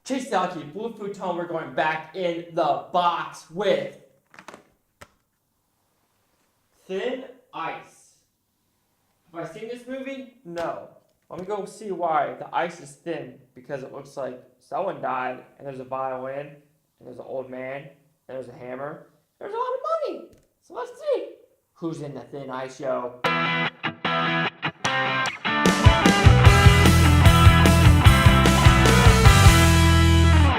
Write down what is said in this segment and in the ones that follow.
Chase Alki, Blue Futon, we're going back in the box with Thin Ice. Have I seen this movie? No. Let me go see why. The ice is thin because it looks like someone died and there's a violin and there's an old man and there's a hammer. There's a lot of money. So let's see who's in the Thin Ice show.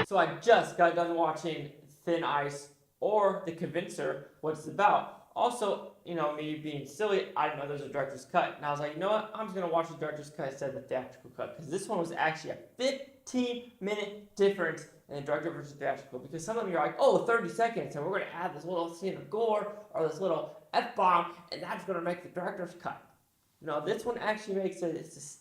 So I just got done watching Thin Ice or The Convincer, what it's about. Also, me being silly, I didn't know there's a director's cut. And I was like, you know what? I'm just going to watch the director's cut instead of the theatrical cut. Because this one was actually a 15-minute difference in the director versus theatrical. Because some of you are like, oh, 30 seconds, and we're going to add this little scene of gore or this little F-bomb, and that's going to make the director's cut. No, this one actually makes it's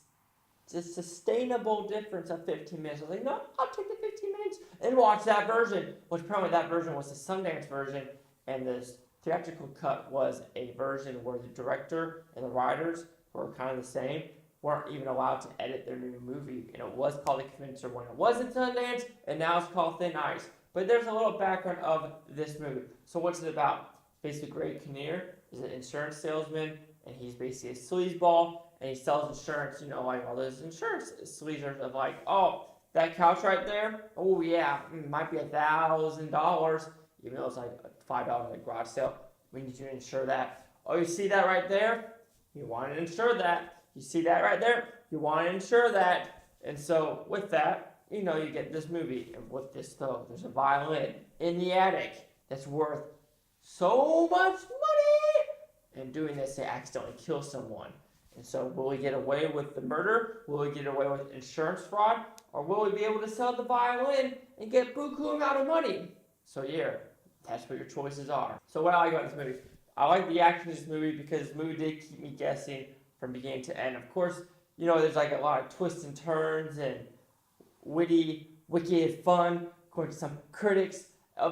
a sustainable difference of 15 minutes. I was like, no, I'll take the 15 minutes and watch that version. Which apparently that version was the Sundance version, and this theatrical cut was a version where the director and the writers, who are kind of the same, weren't even allowed to edit their new movie. And it was called The Convincer when it was in Sundance, and now it's called Thin Ice. But there's a little background of this movie. So what's it about? Basically, Kinnear is an insurance salesman, and he's basically a sleazeball, and he sells insurance, like all those insurance sleazers of like, oh, that couch right there, oh yeah, it might be $1,000, even though it's like $5 at a garage sale. We need you to insure that. Oh, you see that right there? You want to insure that. You see that right there? You want to insure that. And so with that, you get this movie. And with this though, there's a violin in the attic that's worth so much money. And doing this, they accidentally kill someone. And so will we get away with the murder? Will we get away with insurance fraud? Or will we be able to sell the violin and get buku amount of money? So yeah, that's what your choices are. So what I like about this movie? I like the action of this movie because this movie did keep me guessing from beginning to end. Of course, there's like a lot of twists and turns and witty, wicked fun, according to some critics.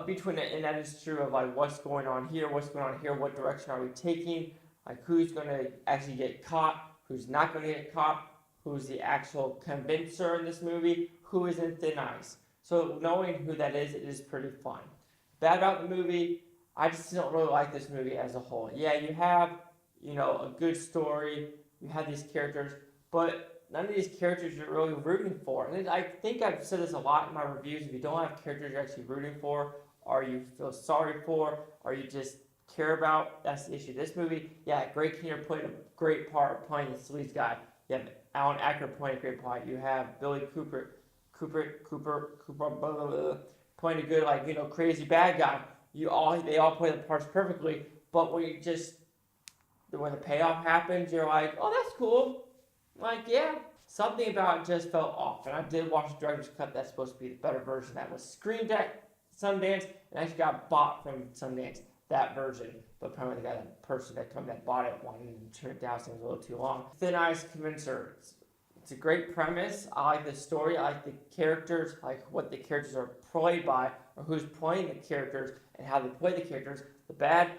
Between it, and that is true of like what's going on here, what direction are we taking, like who's going to actually get caught, who's not going to get caught, who's the actual convincer in this movie, who is in Thin Ice. So knowing who that is, it is pretty fun. Bad about the movie, I just don't really like this movie as a whole. Yeah, you have, a good story, you have these characters, but none of these characters you're really rooting for. And I think I've said this a lot in my reviews. If you don't have characters you're actually rooting for, or you feel sorry for, or you just care about, that's the issue. This movie, yeah, Greg Kinnear played a great part playing the sleaze guy. You have Alan Acker playing a great part. You have Billy Cooper, blah, blah, blah, playing a good, crazy bad guy. They all play the parts perfectly. But when the payoff happens, you're like, oh, that's cool. Like, yeah, something about it just felt off. And I did watch the director's cut. That's supposed to be the better version. That was screened at Sundance and actually got bought from Sundance, that version. But apparently that person that bought it wanted to turn it down, so it was a little too long. Thin Ice Convincer. It's a great premise. I like the story. I like the characters, like what the characters are played by, or who's playing the characters, and how they play the characters. The bad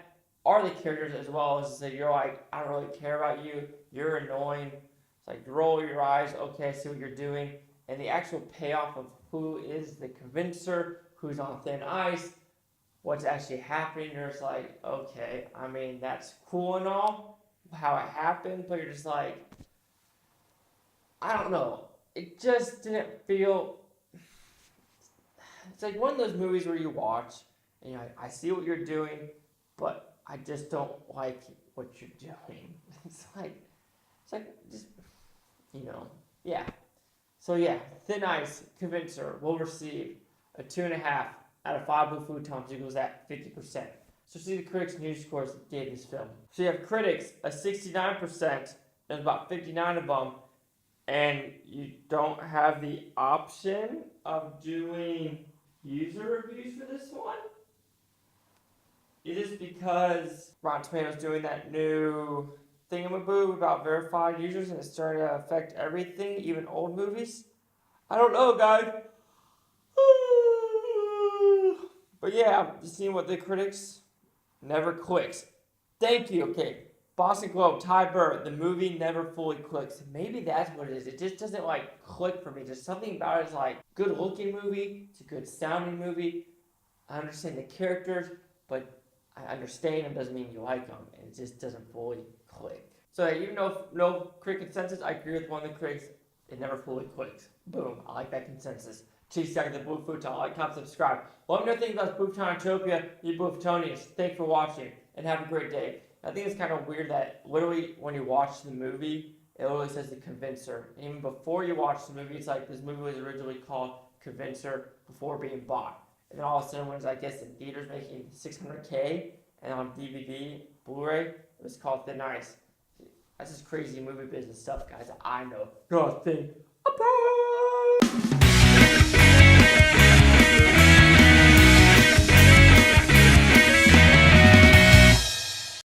are the characters as well as that you're like, I don't really care about you. You're annoying. It's like, roll your eyes, okay, I see what you're doing. And the actual payoff of who is the convincer, who's on thin ice, what's actually happening, you're just like, okay, I mean, that's cool and all, how it happened, but you're just like, I don't know. It just didn't feel... It's like one of those movies where you watch, and you're like, I see what you're doing, but I just don't like what you're doing. It's like, just... yeah. So yeah, Thin Ice Convincer will receive a 2.5 out of 5 Blue Futons equals at 50%. So see the critics' news scores that gave this film. So you have critics, a 69%, there's about 59 of them, and you don't have the option of doing user reviews for this one? Is this because Rotten Tomatoes doing that new thingamaboo about verified users and it's starting to affect everything, even old movies? I don't know, guys. But yeah, just seeing what the critics never clicks. Thank you. Okay, Boston Globe, Ty Burr, the movie never fully clicks. Maybe that's what it is. It just doesn't like click for me. Just something about it is like good looking movie. It's a good sounding movie. I understand the characters, but I understand them doesn't mean you like them. And it just doesn't fully click. So even though no critic consensus, I agree with one of the critics. It never fully clicks. Boom. I like that consensus. Cheese the Blue Futon. Like, comment, subscribe. Let me know things about Futonotopia, you Blue Futonians. Thanks for watching, and have a great day. I think it's kind of weird that literally when you watch the movie, it literally says the Convincer. And even before you watch the movie, it's like this movie was originally called Convincer before being bought. And then all of a sudden, when it's, I guess, in theaters making $600K, and on DVD, Blu-ray, it was called Thin Ice. That's just crazy movie business stuff, guys. I know. Nothing about.